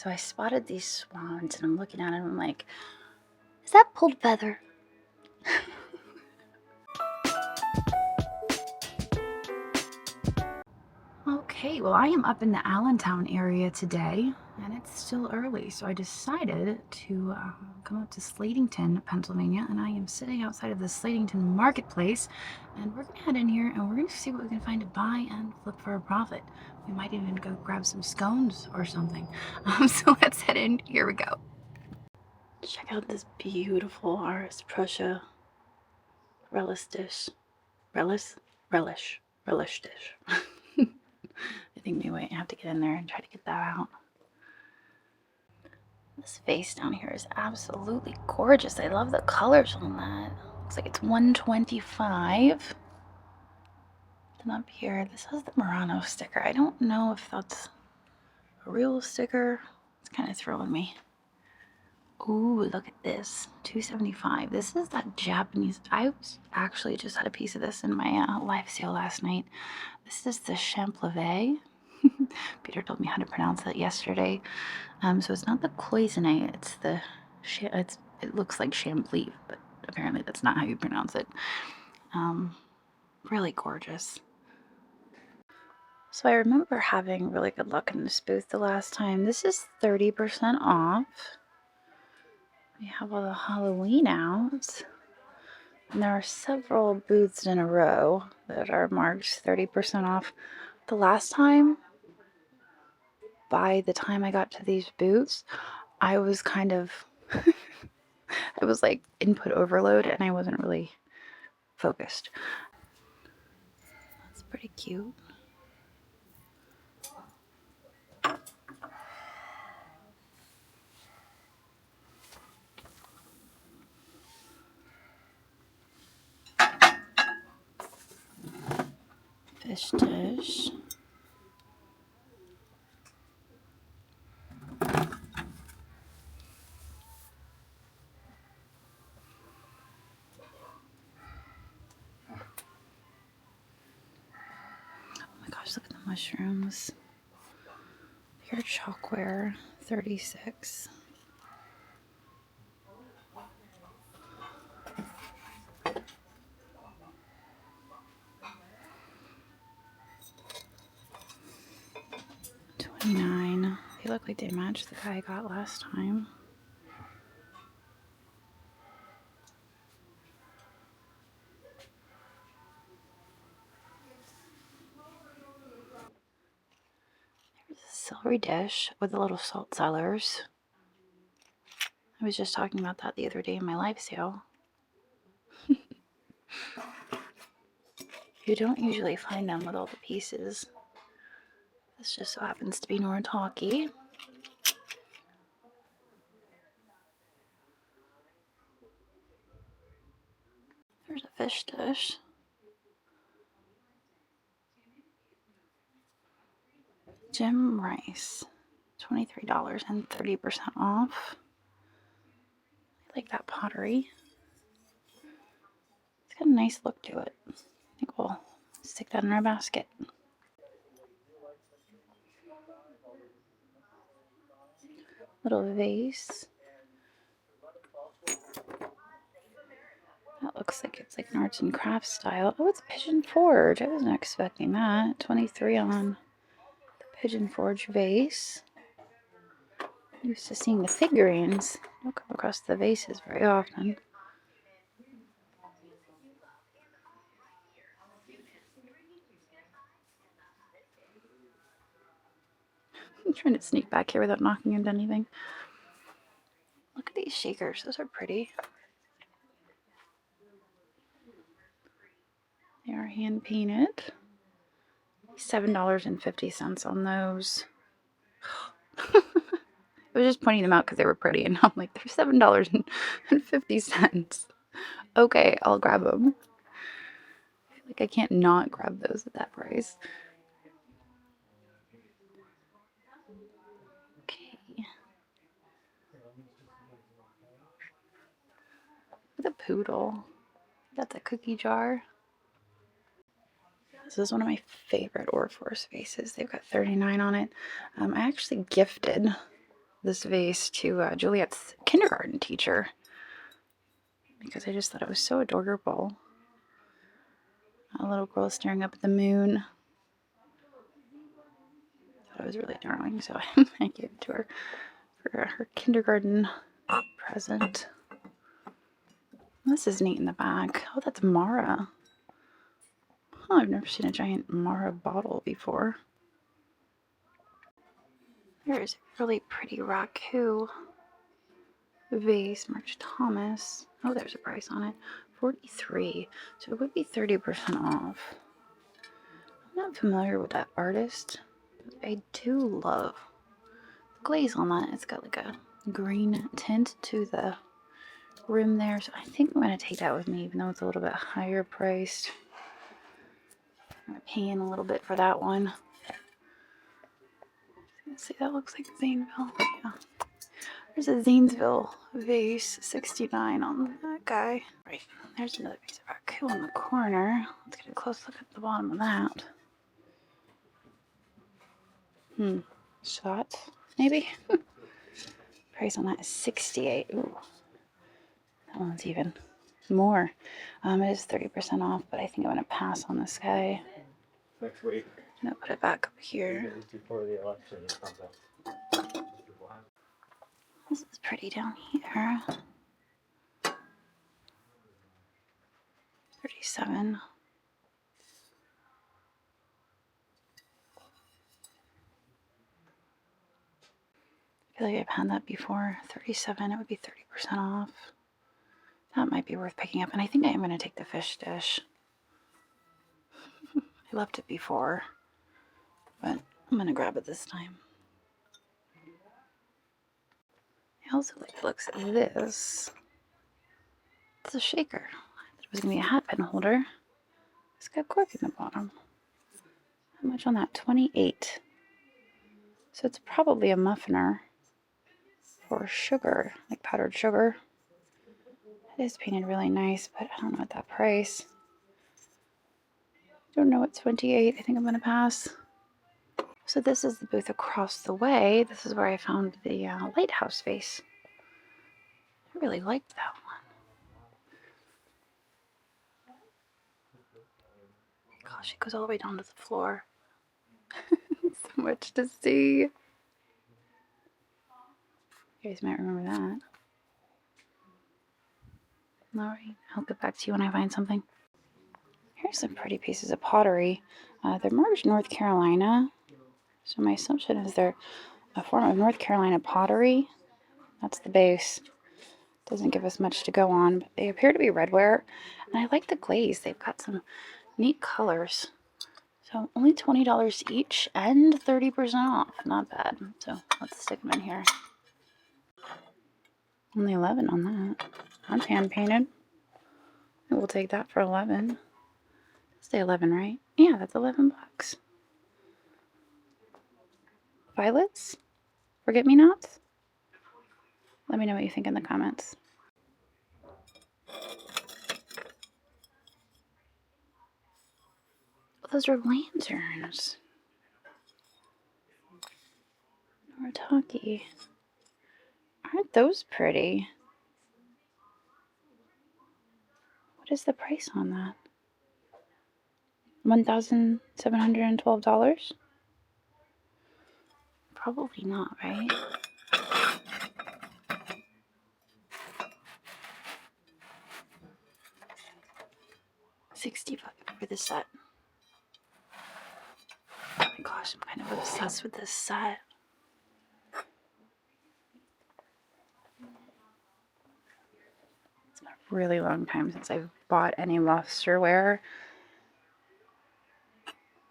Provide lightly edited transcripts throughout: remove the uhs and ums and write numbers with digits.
So I spotted these swans and I'm looking at them and I'm like, is that pulled feather? Okay, well I am up in the Allentown area today and it's still early, so I decided to come up to Slatington, Pennsylvania, and I am sitting outside of the Slatington marketplace, and we're gonna head in here and we're gonna see what we can find to buy and flip for a profit. We might even go grab some scones or something. So let's head in. Here we go. Check out this beautiful Ars Prussia relish dish. Relish dish. I think we might have to get in there and try to get that out. This vase down here is absolutely gorgeous. I love the colors on that. Looks like it's $125. Then up here, this has the Murano sticker. I don't know if that's a real sticker. It's kind of throwing me. Ooh, look at this. $275. This is that Japanese. I actually just had a piece of this in my live sale last night. This is the Champlavet. Peter told me how to pronounce that yesterday. So it's not the cloisonne, it's the, it looks like Chambly, but apparently that's not how you pronounce it. Really gorgeous. So I remember having really good luck in this booth the last time. This is 30% off. We have all the Halloween out. And there are several booths in a row that are marked 30% off. The last time, by the time I got to these booths, I was kind of, I was like input overload and I wasn't really focused. That's pretty cute. Fish dish. Oh my gosh, look at the mushrooms. Pure chalkware, 36. $29. They look like they match the guy I got last time. There's a celery dish with the little salt cellars. I was just talking about that the other day in my live sale. You don't usually find them with all the pieces. This just so happens to be Noritake. There's a fish dish. Jim rice, $23 and 30% off. I like that pottery. It's got a nice look to it. I think we'll stick that in our basket. Little vase. That looks like it's like an arts and crafts style. Oh, it's Pigeon Forge. I wasn't expecting that. 23 on the Pigeon Forge vase. I'm used to seeing the figurines. I don't come across the vases very often. I'm trying to sneak back here without knocking into anything. Look at these shakers. Those are pretty. They are hand painted. $7.50 on those. I was just pointing them out because they were pretty, and I'm like, they're $7.50. Okay, I'll grab them. I feel like I can't not grab those at that price. Okay. The poodle. That's a cookie jar. This is one of my favorite Orforce vases. They've got 39 on it. I actually gifted this vase to Juliet's kindergarten teacher because I just thought it was so adorable. A little girl staring up at the moon. I thought it was really darling, so I gave it to her for her kindergarten present. This is neat in the back. Oh, that's Mara. Oh, I've never seen a giant Mara bottle before. There's a really pretty raku vase, March Thomas. Oh, there's a price on it. $43. So it would be 30% off. I'm not familiar with that artist, but I do love the glaze on that. It's got like a green tint to the rim there. So I think I'm going to take that with me, even though it's a little bit higher priced. I'm paying a little bit for that one. Let's see, that looks like Zanesville. Yeah. There's a Zanesville vase, 69 on that guy. Right, there's another piece of raku in the corner. Let's get a close look at the bottom of that. Shots, maybe? Price on that is 68. Ooh, that one's even more. It is 30% off, but I think I'm going to pass on this guy. Next week. I'm going to put it back up here. Before the election, This is pretty down here. 37. I feel like I've had that before. 37, it would be 30% off. That might be worth picking up. And I think I am going to take the fish dish. I left it before, but I'm going to grab it this time. I also like the looks of this. It's a shaker. I thought it was going to be a hat pin holder. It's got cork in the bottom. How much on that? 28. So it's probably a muffiner for sugar, like powdered sugar. It is painted really nice, but I don't know at that price. Don't know at 28. I think I'm going to pass. So this is the booth across the way. This is where I found the lighthouse vase. I really liked that one. Gosh, it goes all the way down to the floor. So much to see. You guys might remember that. Alright, I'll get back to you when I find something. Here's some pretty pieces of pottery. They're marked North Carolina. So my assumption is they're a form of North Carolina pottery. That's the base. Doesn't give us much to go on, but they appear to be redware. And I like the glaze. They've got some neat colors. So only $20 each and 30% off. Not bad. So let's stick them in here. Only 11 on that. That's hand painted. We'll take that for 11. Say 11, right? Yeah, that's 11 bucks. Violets? Forget-me-nots? Let me know what you think in the comments. Oh, those are lanterns. Noritake. Aren't those pretty? What is the price on that? $1,712? Probably not, right? $60 for this set. Oh my gosh, I'm kind of obsessed with this set. It's been a really long time since I've bought any lobsterware.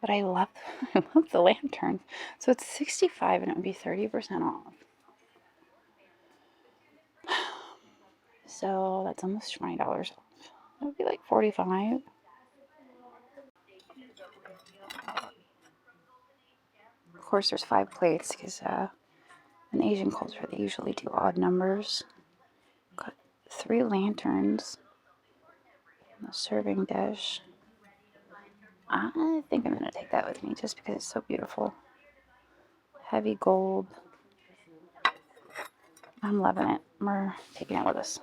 But I love the lanterns. So it's $65 and it would be 30% off. So that's almost $20 off. That would be like $45. Of course, there's 5 plates because in Asian culture they usually do odd numbers. Got 3 lanterns. And a serving dish. I think I'm going to take that with me just because it's so beautiful. Heavy gold. I'm loving it. We're taking it with us.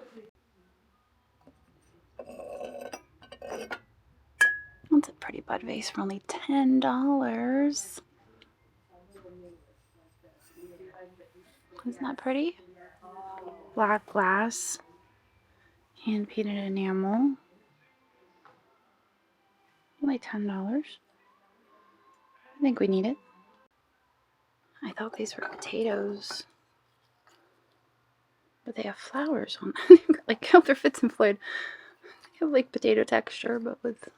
That's a pretty bud vase for only $10. Isn't that pretty? Black glass, hand painted enamel. Only $10. I think we need it. I thought these were potatoes, but they have flowers on them. Like how they're Fitz and Floyd. They have like potato texture, but with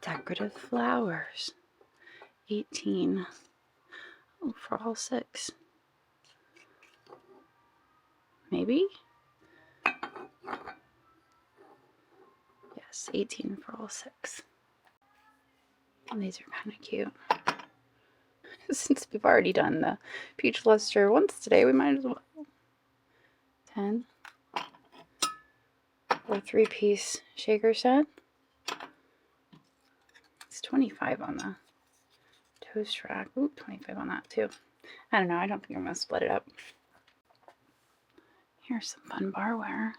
decorative flowers. 18. Oh, for all 6. Maybe? Yes, 18 for all 6. And these are kind of cute. Since we've already done the peach luster once today, we might as well. 10. Or 3-piece shaker set. It's 25 on the toast rack. Ooh, 25 on that too. I don't know. I don't think I'm going to split it up. Here's some fun barware.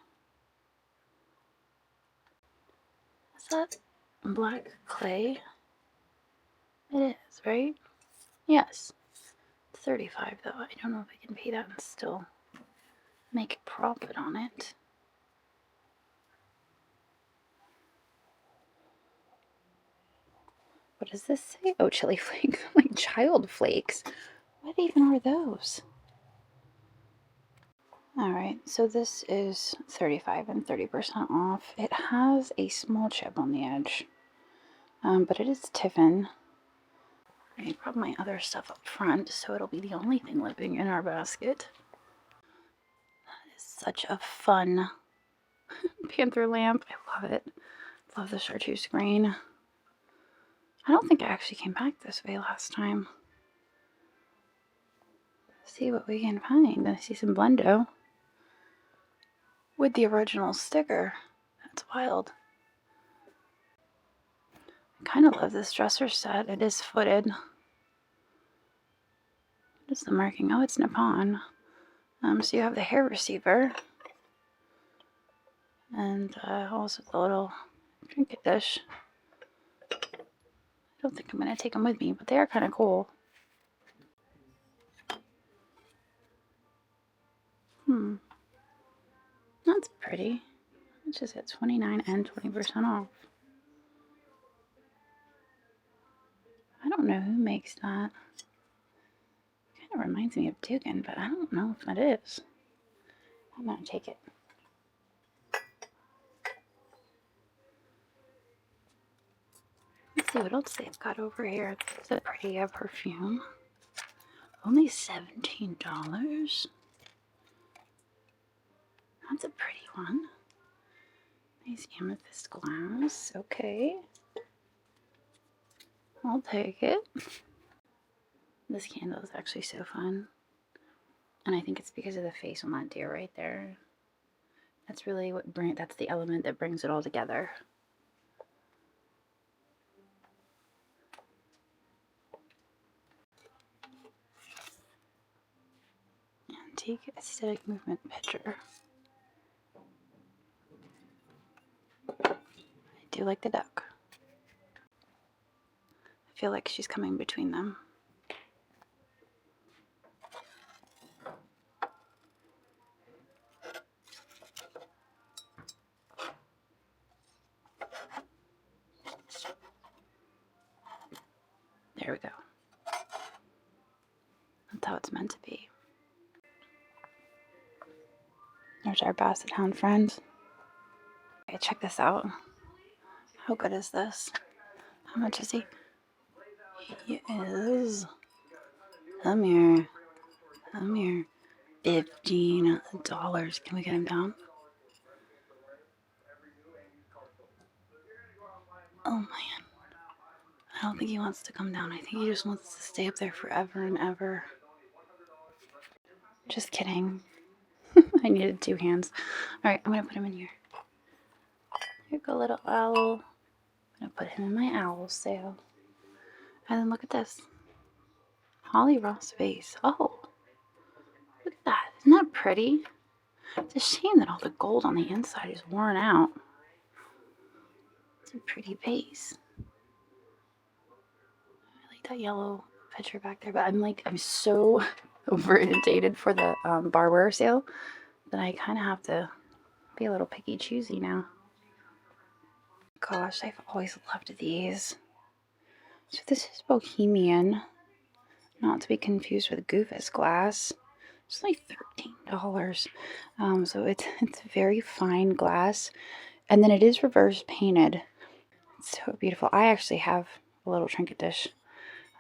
Is that black clay? It is, right? Yes. It's 35 though. I don't know if I can pay that and still make a profit on it. What does this say? Oh, chili flakes. Like child flakes. What even are those? Alright, so this is 35 and 30% off. It has a small chip on the edge, but it is Tiffin. I brought my other stuff up front, so it'll be the only thing living in our basket. That is such a fun panther lamp. I love it. Love the chartreuse green. I don't think I actually came back this way last time. See what we can find. I see some Blendo with the original sticker. That's wild. I kind of love this dresser set. It is footed. What is the marking? Oh, it's Nippon. So you have the hair receiver and also the little trinket dish. I don't think I'm going to take them with me, but they are kind of cool. That's pretty. It's just at 29 and 20% off. I don't know who makes that. Kind of reminds me of Dugan, but I don't know if that is. I'm going to take it. Let's see what else they've got over here. It's a pretty perfume. Only $17. That's a pretty one. Nice amethyst glass. Okay. I'll take it. This candle is actually so fun. And I think it's because of the face on that deer right there. That's really that's the element that brings it all together. Antique aesthetic movement picture. I do like the duck. I feel like she's coming between them. There we go. That's how it's meant to be. There's our Basset Hound friend. Okay, check this out. How good is this? How much is he? He is... Come here. Come here. $15. Can we get him down? Oh man. I don't think he wants to come down. I think he just wants to stay up there forever and ever. Just kidding. I needed 2 hands. Alright, I'm gonna put him in here. Here you go, little owl. I'm gonna put him in my owl sail. And then look at this. Holly Ross vase. Oh. Look at that. Isn't that pretty? It's a shame that all the gold on the inside is worn out. It's a pretty vase. I like that yellow picture back there, but I'm so over inundated for the barware sale that I kind of have to be a little picky choosy now. Gosh, I've always loved these. So this is Bohemian, not to be confused with Goofus glass. It's like $13. So it's very fine glass, and then it is reverse painted. It's so beautiful. I actually have a little trinket dish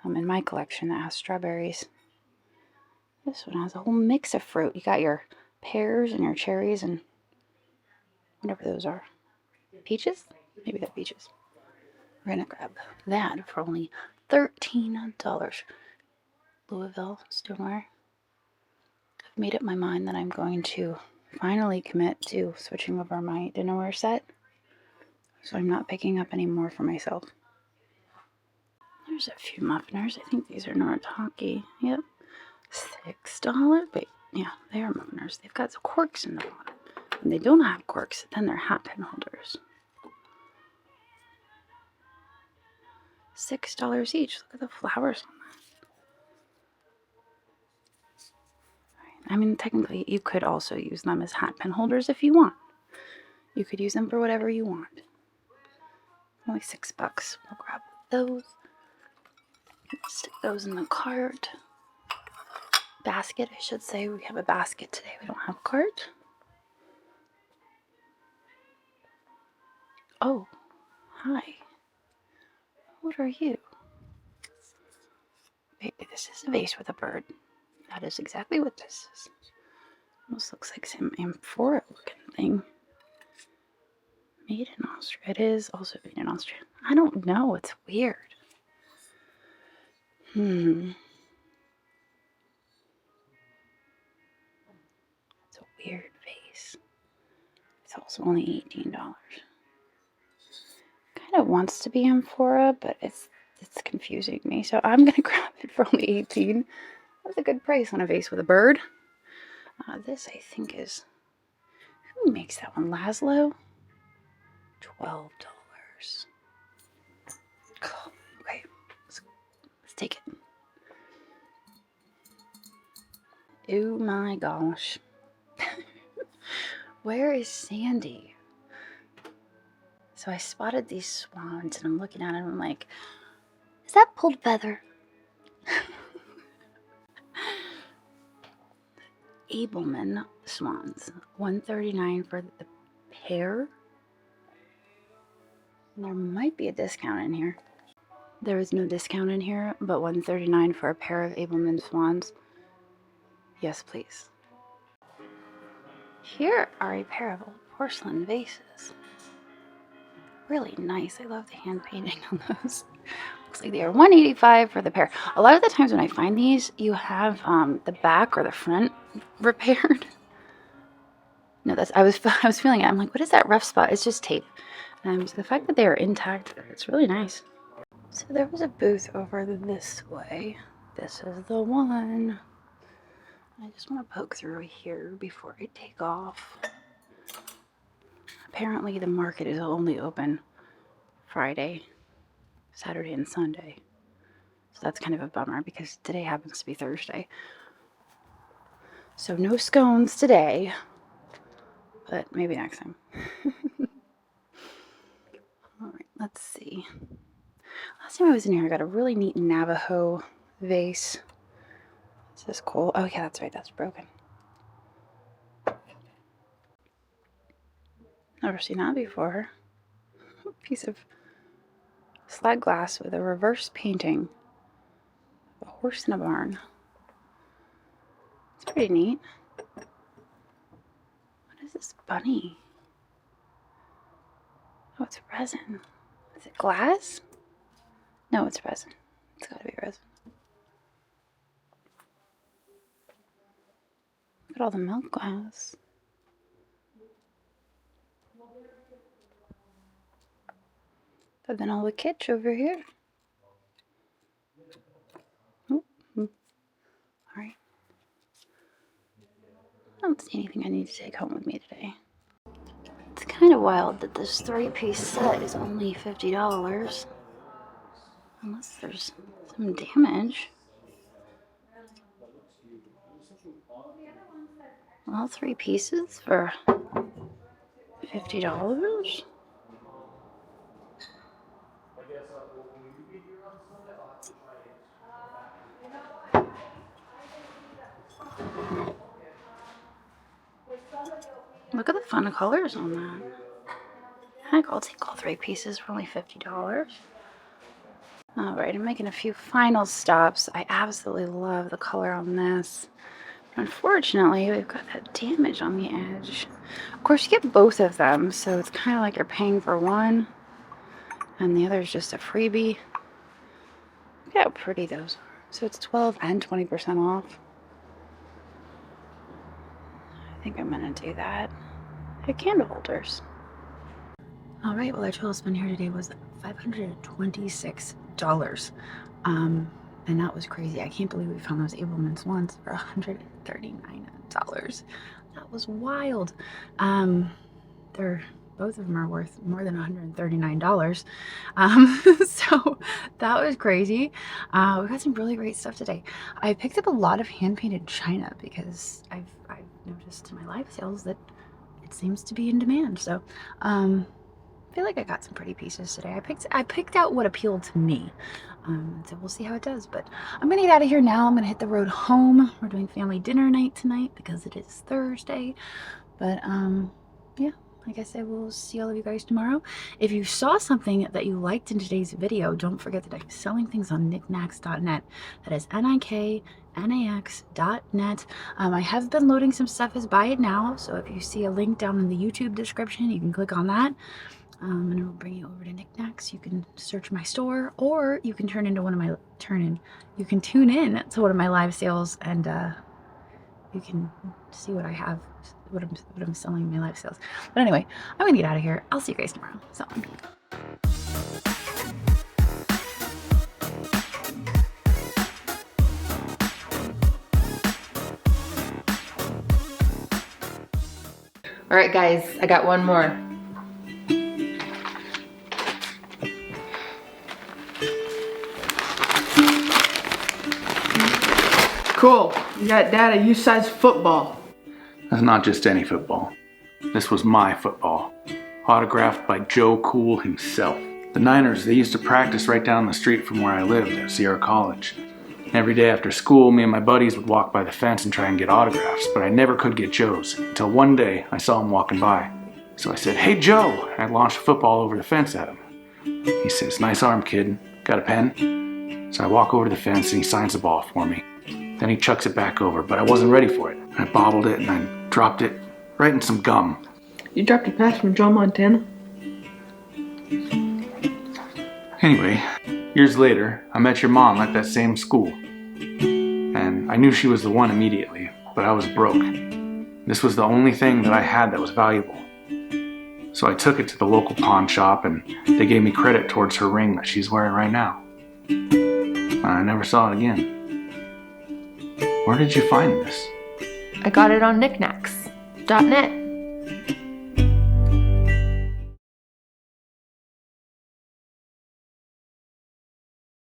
in my collection that has strawberries. This one has a whole mix of fruit. You got your pears and your cherries and whatever those are. Peaches? Maybe they're peaches. We're gonna grab that for only $13. Louisville stoneware. I've made up my mind that I'm going to finally commit to switching over my dinnerware set, so I'm not picking up any more for myself. There's a few muffiners. I think these are Noritake. Yep. $6. Wait, yeah, they are muffiners. They've got some corks in the bottom. When they don't have corks, then they're hat pin holders. $6 each. Look at the flowers on that. I mean, technically, you could also use them as hat pin holders if you want. You could use them for whatever you want. Only $6. We'll grab those. Stick those in the cart. Basket, I should say. We have a basket today. We don't have a cart. Oh, hi. What are you? Maybe this is a vase with a bird. That is exactly what this is. Almost looks like some amphora looking thing. Made in Austria. It is also made in Austria. I don't know. It's weird. It's a weird vase. It's also only $18. Kind of wants to be amphora, but it's confusing me. So I'm gonna grab it for only $18. That's a good price on a vase with a bird. This I think is, who makes that one? Laszlo? $12. Okay, let's take it. Oh my gosh. Where is Sandy? So I spotted these swans and I'm looking at them and I'm like, is that pulled feather? Abelman swans, $139 for the pair. There might be a discount in here. There is no discount in here, but $139 for a pair of Abelman swans. Yes, please. Here are a pair of old porcelain vases. Really nice. I love the hand painting on those. Looks like they are $185 for the pair. A lot of the times when I find these, you have the back or the front repaired. No, I was feeling it. I'm like, what is that rough spot? It's just tape. So the fact that they are intact, it's really nice. So there was a booth over this way. This is the one. I just want to poke through here before I take off. Apparently the market is only open Friday, Saturday, and Sunday. So that's kind of a bummer because today happens to be Thursday. So no scones today, but maybe next time. All right, let's see. Last time I was in here, I got a really neat Navajo vase. Is this cool? Oh yeah, that's right, that's broken. Never seen that before. A piece of slag glass with a reverse painting. A horse in a barn. It's pretty neat. What is this bunny? Oh, it's resin. Is it glass? No, it's resin. It's gotta be resin. Look at all the milk glass. But then all the kitsch over here. All right. don't see anything I need to take home with me today. It's kind of wild that this 3-piece set is only $50. Unless there's some damage. All 3 pieces for $50? Look at the fun colors on that. Heck, I'll take all 3 pieces for only $50. Alright, I'm making a few final stops. I absolutely love the color on this. Unfortunately, we've got that damage on the edge. Of course, you get both of them, so it's kind of like you're paying for one, and the other is just a freebie. Look how pretty those are. So it's 12 and 20% off. I think I'm gonna do that. They're candle holders. Alright, well, our total spend here today was $526. And that was crazy. I can't believe we found those Abelmans ones for $139. That was wild. Both of them are worth more than $139. So that was crazy. We got some really great stuff today. I picked up a lot of hand-painted china because I've noticed in my live sales that it seems to be in demand. So I feel like I got some pretty pieces today. I picked out what appealed to me. So we'll see how it does. But I'm gonna get out of here now. I'm gonna hit the road home. We're doing family dinner night tonight because it is Thursday. But yeah, like I said, we'll see all of you guys tomorrow. If you saw something that you liked in today's video, don't forget that I'm selling things on knickknacks.net. That is NIKNAX.net. I have been loading some stuff as buy it now. So if you see a link down in the YouTube description, you can click on that. And it'll bring you over to Knickknacks. You can search my store, or you can tune in to one of my live sales, and you can see what I have, what I'm selling in my live sales. But anyway, I'm gonna get out of here. I'll see you guys tomorrow. So. All right, guys, I got one more. Cool. You got data U-size football. That's not just any football. This was my football. Autographed by Joe Cool himself. The Niners, they used to practice right down the street from where I lived at Sierra College. Every day after school, me and my buddies would walk by the fence and try and get autographs, but I never could get Joe's, until one day I saw him walking by. So I said, "Hey Joe," and I launched a football over the fence at him. He says, "Nice arm, kid. Got a pen?" So I walk over to the fence and he signs the ball for me. Then he chucks it back over, but I wasn't ready for it. I bobbled it and I dropped it right in some gum. You dropped a pass from John Montana? Anyway, years later, I met your mom at that same school. And I knew she was the one immediately, but I was broke. This was the only thing that I had that was valuable. So I took it to the local pawn shop and they gave me credit towards her ring that she's wearing right now. I never saw it again. Where did you find this? I got it on knickknacks.net.